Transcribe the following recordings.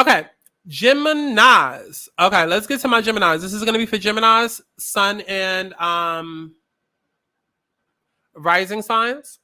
Okay. Geminis. Okay, let's get to my Geminis. This is going to be for Geminis, Sun, and rising signs.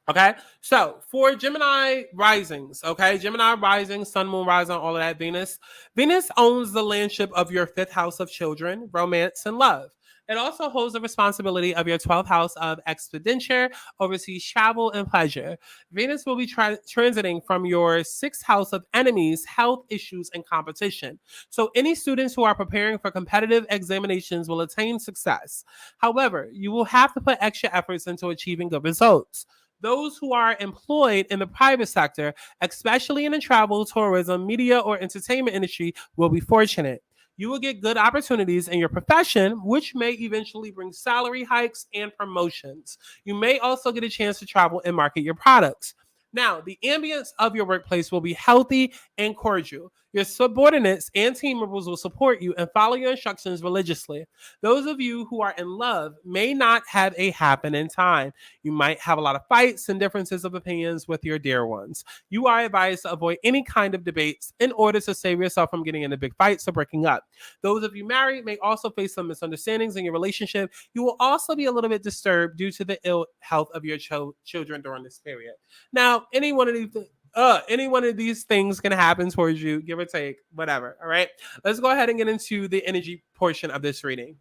Okay, so for Gemini risings, okay, Gemini rising, Sun, Moon, rising, all of that, Venus. Venus owns the landship of your fifth house of children, romance, and love. It also holds the responsibility of your 12th house of expenditure, overseas travel, and pleasure. Venus will be transiting from your sixth house of enemies, health issues, and competition. So, any students who are preparing for competitive examinations will attain success. However, you will have to put extra efforts into achieving good results. Those who are employed in the private sector, especially in the travel, tourism, media, or entertainment industry, will be fortunate. You will get good opportunities in your profession, which may eventually bring salary hikes and promotions. You may also get a chance to travel and market your products. Now, the ambience of your workplace will be healthy and cordial. Your subordinates and team members will support you and follow your instructions religiously. Those of you who are in love may not have a happening time. You might have a lot of fights and differences of opinions with your dear ones. You are advised to avoid any kind of debates in order to save yourself from getting into big fights or breaking up. Those of you married may also face some misunderstandings in your relationship. You will also be a little bit disturbed due to the ill health of your children during this period. Now, any one of these things can happen towards you, give or take, whatever. All right. Let's go ahead and get into the energy portion of this reading.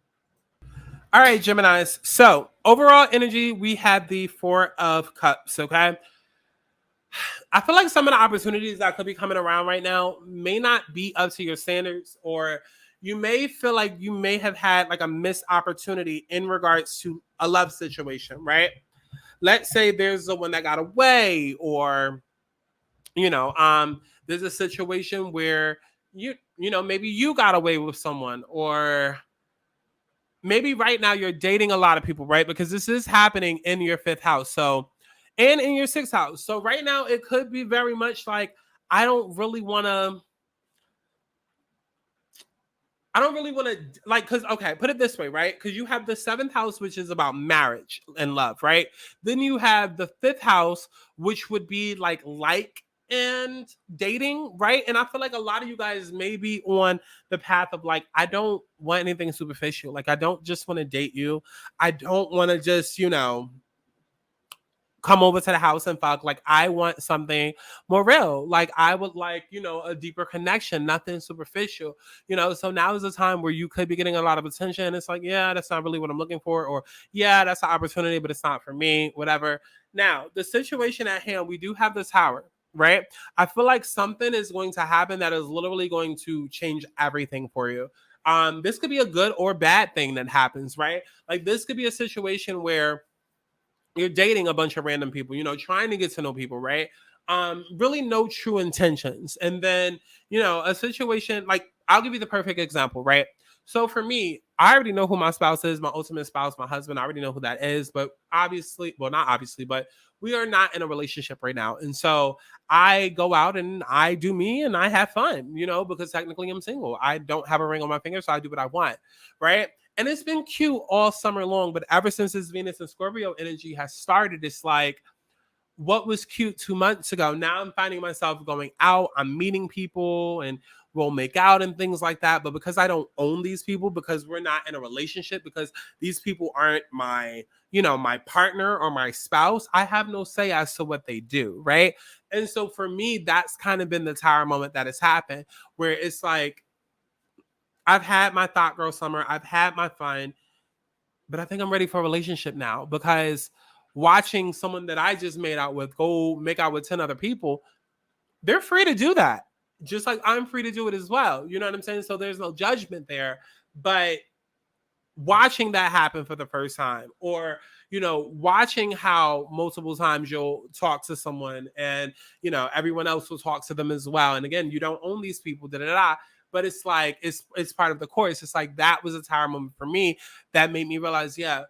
All right, Geminis. So, overall energy, we have the Four of Cups, okay? I feel like some of the opportunities that could be coming around right now may not be up to your standards, or you may feel like you may have had like a missed opportunity in regards to a love situation, right? Let's say there's the one that got away, or there's a situation where maybe you got away with someone, or maybe right now you're dating a lot of people, right? Because this is happening in your fifth house. So, and in your sixth house. So right now it could be very much like, I don't really want to, like, because, okay, put it this way, right? Because you have the seventh house, which is about marriage and love, right? Then you have the fifth house, which would be like and dating, right? And I feel like a lot of you guys may be on the path of like, I don't want anything superficial. Like, I don't just want to date you. I don't want to just, come over to the house and fuck. Like, I want something more real. Like, I would like, a deeper connection, nothing superficial, So now is the time where you could be getting a lot of attention. It's like, yeah, that's not really what I'm looking for. Or, yeah, that's an opportunity, but it's not for me, whatever. Now, the situation at hand, we do have the Tower, right? I feel like something is going to happen that is literally going to change everything for you. This could be a good or bad thing that happens, right? Like, this could be a situation where you're dating a bunch of random people, trying to get to know people, right? Really no true intentions. And then, a situation like, I'll give you the perfect example, right? So for me, I already know who my spouse is, my ultimate spouse, my husband. I already know who that is, but obviously, well, not obviously, but we are not in a relationship right now. And so I go out and I do me and I have fun, because technically I'm single. I don't have a ring on my finger, so I do what I want, right? And it's been cute all summer long, but ever since this Venus and Scorpio energy has started, it's like, what was cute 2 months ago, now I'm finding myself going out, I'm meeting people, and we'll make out and things like that. But because I don't own these people, because we're not in a relationship, because these people aren't my partner or my spouse, I have no say as to what they do, right? And so for me, that's kind of been the Tower moment that has happened, where it's like, I've had my thought girl summer, I've had my fun, but I think I'm ready for a relationship now, because watching someone that I just made out with go make out with 10 other people, they're free to do that. Just like I'm free to do it as well. You know what I'm saying? So there's no judgment there. But watching that happen for the first time, or watching how multiple times you'll talk to someone and everyone else will talk to them as well, and again, you don't own these people, da da da, but it's like, it's part of the course. It's like, that was a Tower moment for me that made me realize, yeah,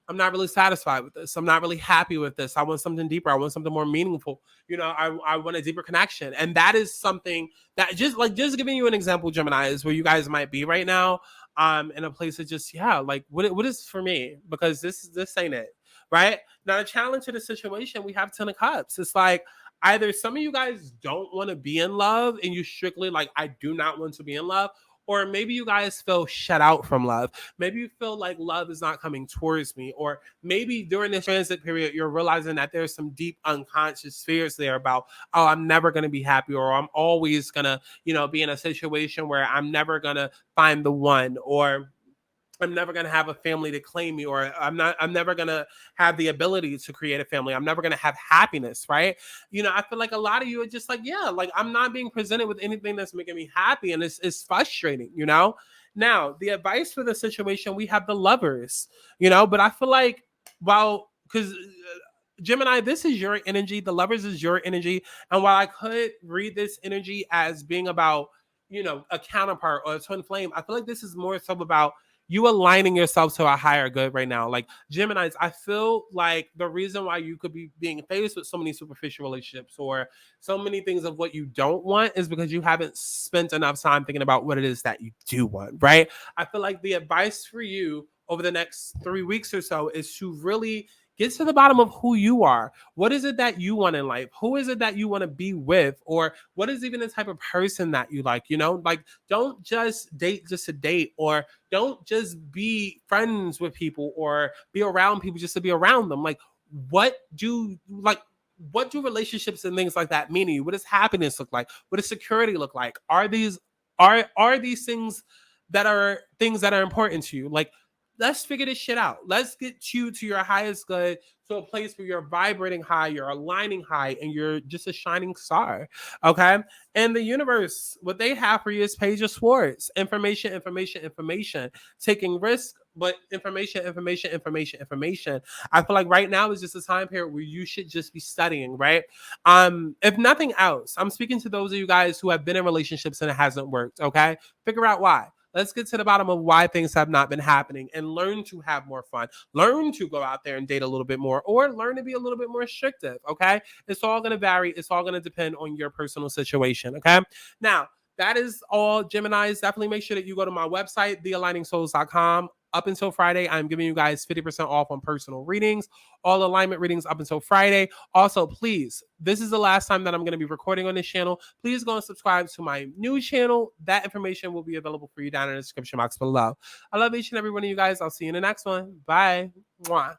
I'm not really satisfied with this. I'm not really happy with this. I want something deeper. I want something more meaningful. I want a deeper connection. And that is something that, just giving you an example, Gemini, is where you guys might be right now. In a place of just, yeah, like, what is for me? Because this ain't it. Right? Now, the challenge to the situation, we have 10 of Cups. It's like, either some of you guys don't want to be in love and you strictly like, I do not want to be in love, or maybe you guys feel shut out from love. Maybe you feel like love is not coming towards me, or maybe during this transit period, you're realizing that there's some deep unconscious fears there about, oh, I'm never going to be happy, or I'm always going to, be in a situation where I'm never going to find the one, or I'm never gonna have a family to claim me, or I'm never gonna have the ability to create a family. I'm never gonna have happiness, right? I feel like a lot of you are just like, yeah, like I'm not being presented with anything that's making me happy, and it's frustrating. Now, the advice for the situation, we have the lovers, but I feel like, well, because Gemini, this is your energy, the lovers is your energy. And while I could read this energy as being about, a counterpart or a twin flame, I feel like this is more so about you aligning yourself to a higher good right now. Like Geminis, I feel like the reason why you could be being faced with so many superficial relationships or so many things of what you don't want is because you haven't spent enough time thinking about what it is that you do want, right? I feel like the advice for you over the next 3 weeks or so is to really get to the bottom of who you are. What is it that you want in life? Who is it that you want to be with? Or what is even the type of person that you like? Like don't just date just to date, or don't just be friends with people or be around people just to be around them. Like, what do like what do relationships and things like that mean to you? What does happiness look like? What does security look like? Are these things that are important to you? Like, let's figure this shit out. Let's get you to your highest good, to a place where you're vibrating high, you're aligning high, and you're just a shining star. Okay. And the universe, what they have for you is Page of Swords. Information, information, information. Taking risk, but information, information, information, information. I feel like right now is just a time period where you should just be studying, right? If nothing else, I'm speaking to those of you guys who have been in relationships and it hasn't worked. Okay. Figure out why. Let's get to the bottom of why things have not been happening and learn to have more fun. Learn to go out there and date a little bit more, or learn to be a little bit more restrictive. Okay. It's all going to vary. It's all going to depend on your personal situation. Okay. Now, that is all, Geminis. Definitely make sure that you go to my website, thealigningsouls.com. Up until Friday, I'm giving you guys 50% off on personal readings, all alignment readings up until Friday. Also, please, this is the last time that I'm going to be recording on this channel. Please go and subscribe to my new channel. That information will be available for you down in the description box below. I love each and every one of you guys. I'll see you in the next one. Bye. Mwah.